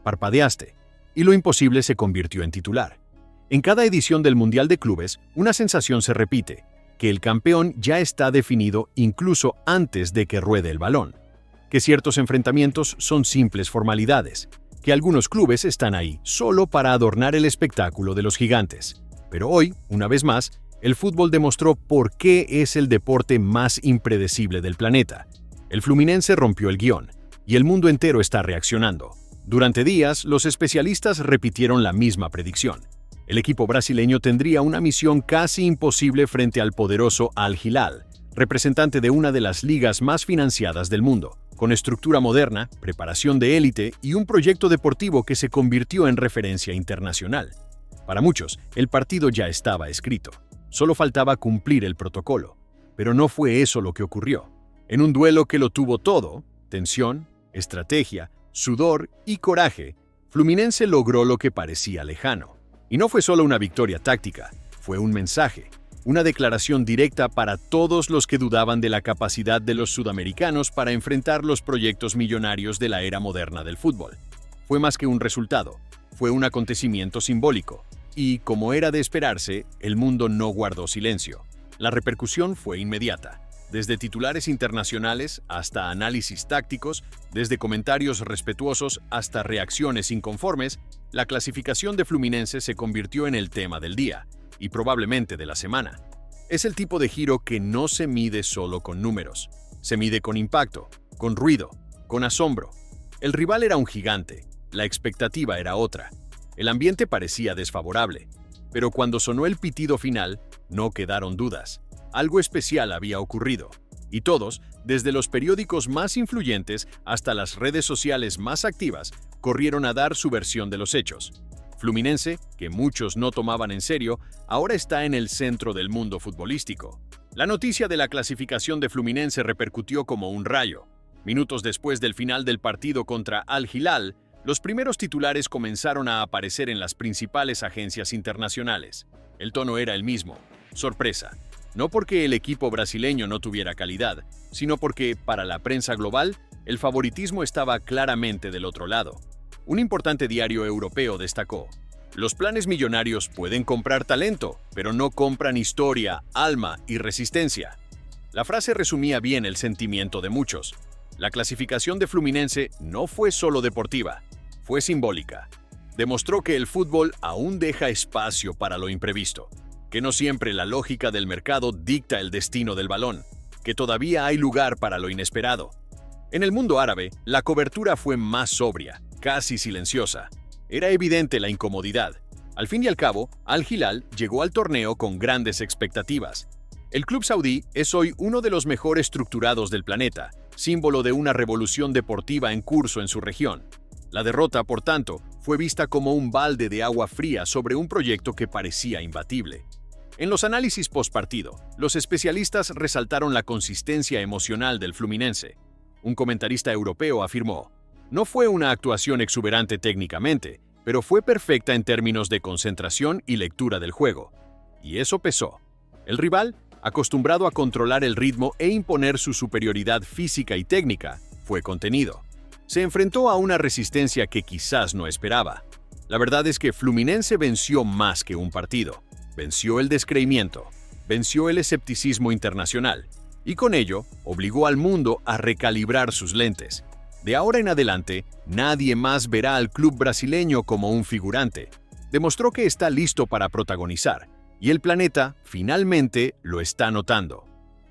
parpadeaste, y lo imposible se convirtió en titular. En cada edición del Mundial de Clubes, una sensación se repite, que el campeón ya está definido incluso antes de que ruede el balón, que ciertos enfrentamientos son simples formalidades, que algunos clubes están ahí solo para adornar el espectáculo de los gigantes. Pero hoy, una vez más, el fútbol demostró por qué es el deporte más impredecible del planeta. El Fluminense rompió el guión, y el mundo entero está reaccionando. Durante días, los especialistas repitieron la misma predicción. El equipo brasileño tendría una misión casi imposible frente al poderoso Al Hilal, representante de una de las ligas más financiadas del mundo, con estructura moderna, preparación de élite y un proyecto deportivo que se convirtió en referencia internacional. Para muchos, el partido ya estaba escrito. Solo faltaba cumplir el protocolo. Pero no fue eso lo que ocurrió. En un duelo que lo tuvo todo, tensión, estrategia, sudor y coraje, Fluminense logró lo que parecía lejano. Y no fue solo una victoria táctica, fue un mensaje, una declaración directa para todos los que dudaban de la capacidad de los sudamericanos para enfrentar los proyectos millonarios de la era moderna del fútbol. Fue más que un resultado, fue un acontecimiento simbólico. Y, como era de esperarse, el mundo no guardó silencio. La repercusión fue inmediata. Desde titulares internacionales hasta análisis tácticos, desde comentarios respetuosos hasta reacciones inconformes, la clasificación de Fluminense se convirtió en el tema del día, y probablemente de la semana. Es el tipo de giro que no se mide solo con números. Se mide con impacto, con ruido, con asombro. El rival era un gigante, la expectativa era otra. El ambiente parecía desfavorable, pero cuando sonó el pitido final, no quedaron dudas. Algo especial había ocurrido, y todos, desde los periódicos más influyentes hasta las redes sociales más activas, corrieron a dar su versión de los hechos. Fluminense, que muchos no tomaban en serio, ahora está en el centro del mundo futbolístico. La noticia de la clasificación de Fluminense repercutió como un rayo. Minutos después del final del partido contra Al Hilal, los primeros titulares comenzaron a aparecer en las principales agencias internacionales. El tono era el mismo: sorpresa. No porque el equipo brasileño no tuviera calidad, sino porque, para la prensa global, el favoritismo estaba claramente del otro lado. Un importante diario europeo destacó: los planes millonarios pueden comprar talento, pero no compran historia, alma y resistencia. La frase resumía bien el sentimiento de muchos. La clasificación de Fluminense no fue solo deportiva, fue simbólica. Demostró que el fútbol aún deja espacio para lo imprevisto, que no siempre la lógica del mercado dicta el destino del balón, que todavía hay lugar para lo inesperado. En el mundo árabe, la cobertura fue más sobria, casi silenciosa. Era evidente la incomodidad. Al fin y al cabo, Al Hilal llegó al torneo con grandes expectativas. El club saudí es hoy uno de los mejor estructurados del planeta, símbolo de una revolución deportiva en curso en su región. La derrota, por tanto, fue vista como un balde de agua fría sobre un proyecto que parecía imbatible. En los análisis postpartido, los especialistas resaltaron la consistencia emocional del Fluminense. Un comentarista europeo afirmó: no fue una actuación exuberante técnicamente, pero fue perfecta en términos de concentración y lectura del juego. Y eso pesó. El rival, acostumbrado a controlar el ritmo e imponer su superioridad física y técnica, fue contenido. Se enfrentó a una resistencia que quizás no esperaba. La verdad es que Fluminense venció más que un partido. Venció el descreimiento, venció el escepticismo internacional, y con ello obligó al mundo a recalibrar sus lentes. De ahora en adelante, nadie más verá al club brasileño como un figurante. Demostró que está listo para protagonizar, y el planeta, finalmente, lo está notando.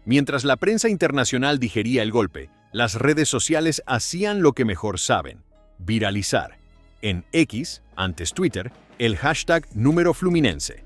Mientras la prensa internacional digería el golpe, las redes sociales hacían lo que mejor saben: viralizar. En X, antes Twitter, el hashtag número Fluminense.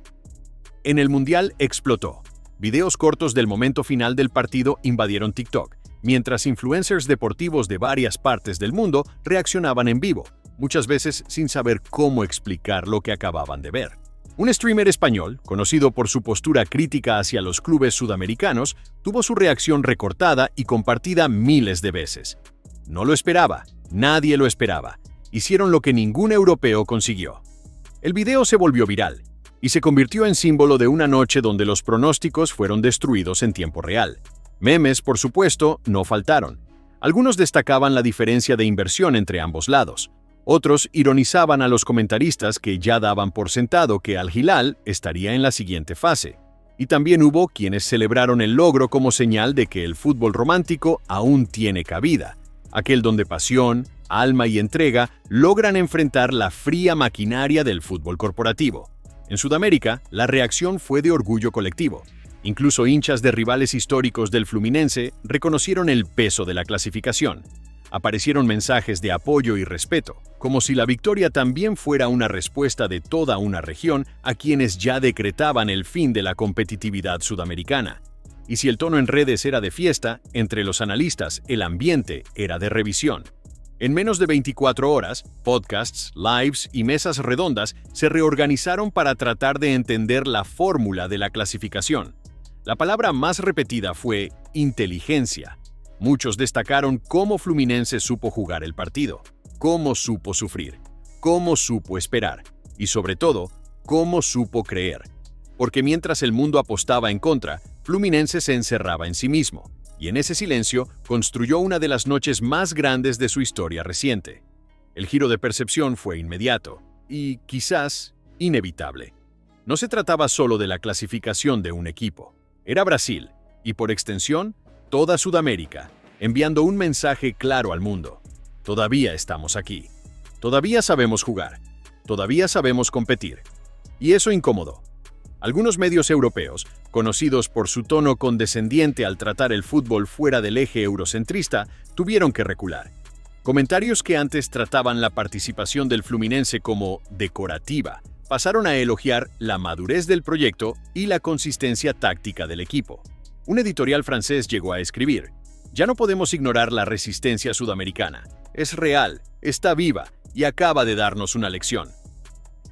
En el Mundial explotó. Videos cortos del momento final del partido invadieron TikTok, mientras influencers deportivos de varias partes del mundo reaccionaban en vivo, muchas veces sin saber cómo explicar lo que acababan de ver. Un streamer español, conocido por su postura crítica hacia los clubes sudamericanos, tuvo su reacción recortada y compartida miles de veces. No lo esperaba, nadie lo esperaba. Hicieron lo que ningún europeo consiguió. El video se volvió viral y se convirtió en símbolo de una noche donde los pronósticos fueron destruidos en tiempo real. Memes, por supuesto, no faltaron. Algunos destacaban la diferencia de inversión entre ambos lados. Otros ironizaban a los comentaristas que ya daban por sentado que Al Hilal estaría en la siguiente fase. Y también hubo quienes celebraron el logro como señal de que el fútbol romántico aún tiene cabida, aquel donde pasión, alma y entrega logran enfrentar la fría maquinaria del fútbol corporativo. En Sudamérica, la reacción fue de orgullo colectivo. Incluso hinchas de rivales históricos del Fluminense reconocieron el peso de la clasificación. Aparecieron mensajes de apoyo y respeto, como si la victoria también fuera una respuesta de toda una región a quienes ya decretaban el fin de la competitividad sudamericana. Y si el tono en redes era de fiesta, entre los analistas el ambiente era de revisión. En menos de 24 horas, podcasts, lives y mesas redondas se reorganizaron para tratar de entender la fórmula de la clasificación. La palabra más repetida fue inteligencia. Muchos destacaron cómo Fluminense supo jugar el partido, cómo supo sufrir, cómo supo esperar y, sobre todo, cómo supo creer. Porque mientras el mundo apostaba en contra, Fluminense se encerraba en sí mismo y en ese silencio construyó una de las noches más grandes de su historia reciente. El giro de percepción fue inmediato y, quizás, inevitable. No se trataba solo de la clasificación de un equipo. Era Brasil, y por extensión, toda Sudamérica, enviando un mensaje claro al mundo. Todavía estamos aquí. Todavía sabemos jugar. Todavía sabemos competir. Y eso incomodó. Algunos medios europeos, conocidos por su tono condescendiente al tratar el fútbol fuera del eje eurocentrista, tuvieron que recular. Comentarios que antes trataban la participación del Fluminense como decorativa, pasaron a elogiar la madurez del proyecto y la consistencia táctica del equipo. Un editorial francés llegó a escribir: "Ya no podemos ignorar la resistencia sudamericana. Es real, está viva y acaba de darnos una lección".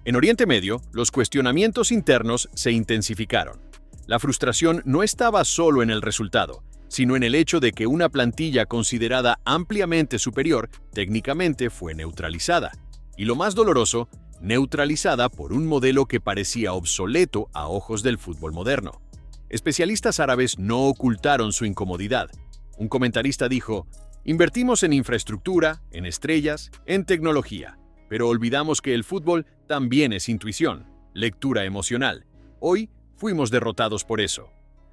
En Oriente Medio, los cuestionamientos internos se intensificaron. La frustración no estaba solo en el resultado, sino en el hecho de que una plantilla considerada ampliamente superior técnicamente fue neutralizada. Y lo más doloroso, neutralizada por un modelo que parecía obsoleto a ojos del fútbol moderno. Especialistas árabes no ocultaron su incomodidad. Un comentarista dijo: "Invertimos en infraestructura, en estrellas, en tecnología, pero olvidamos que el fútbol también es intuición, lectura emocional. Hoy fuimos derrotados por eso".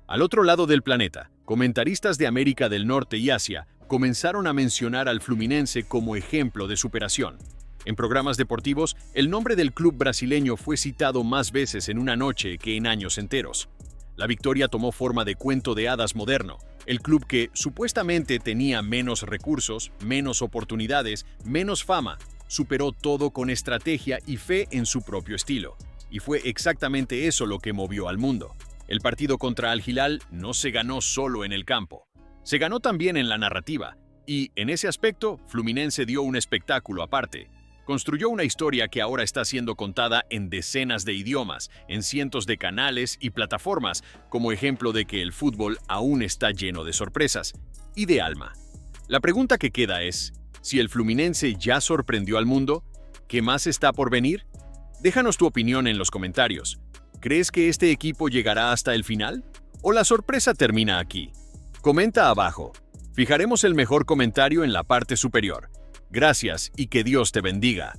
Al otro lado del planeta, comentaristas de América del Norte y Asia comenzaron a mencionar al Fluminense como ejemplo de superación. En programas deportivos, el nombre del club brasileño fue citado más veces en una noche que en años enteros. La victoria tomó forma de cuento de hadas moderno. El club que supuestamente tenía menos recursos, menos oportunidades, menos fama, superó todo con estrategia y fe en su propio estilo. Y fue exactamente eso lo que movió al mundo. El partido contra Al Hilal no se ganó solo en el campo. Se ganó también en la narrativa. Y, en ese aspecto, Fluminense dio un espectáculo aparte. Construyó una historia que ahora está siendo contada en decenas de idiomas, en cientos de canales y plataformas, como ejemplo de que el fútbol aún está lleno de sorpresas y de alma. La pregunta que queda es: si el Fluminense ya sorprendió al mundo, ¿qué más está por venir? Déjanos tu opinión en los comentarios. ¿Crees que este equipo llegará hasta el final? ¿O la sorpresa termina aquí? Comenta abajo. Fijaremos el mejor comentario en la parte superior. Gracias y que Dios te bendiga.